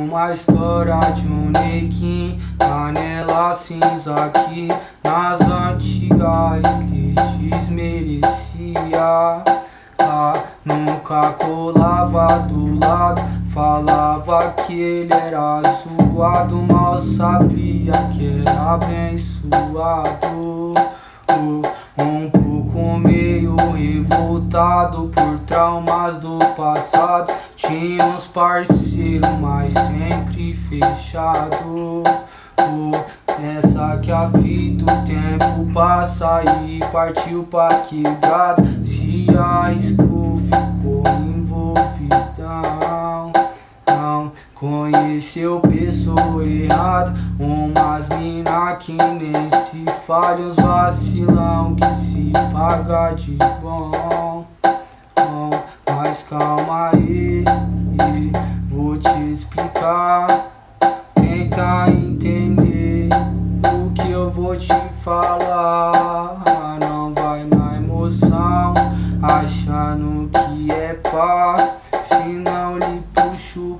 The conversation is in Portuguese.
uma história de um neguinho, canela cinza que nas antigas ele desmerecia. Nunca colava do lado, falava que ele era suado, mal sabia que era abençoado. Um pouco meio revoltado por traumas do passado, tinha uns parceiros, mas sempre fechado. Nessa que a fita, o tempo passa e partiu pra quebrada, se arriscou, ficou envolvidão. Não conheceu pessoa errada, umas mina que nem se falha, uns vacilão que se paga de bom. Mas calma aí, vou te explicar, tenta entender o que eu vou te falar. Não vai na emoção, achando que é pá, se não lhe puxo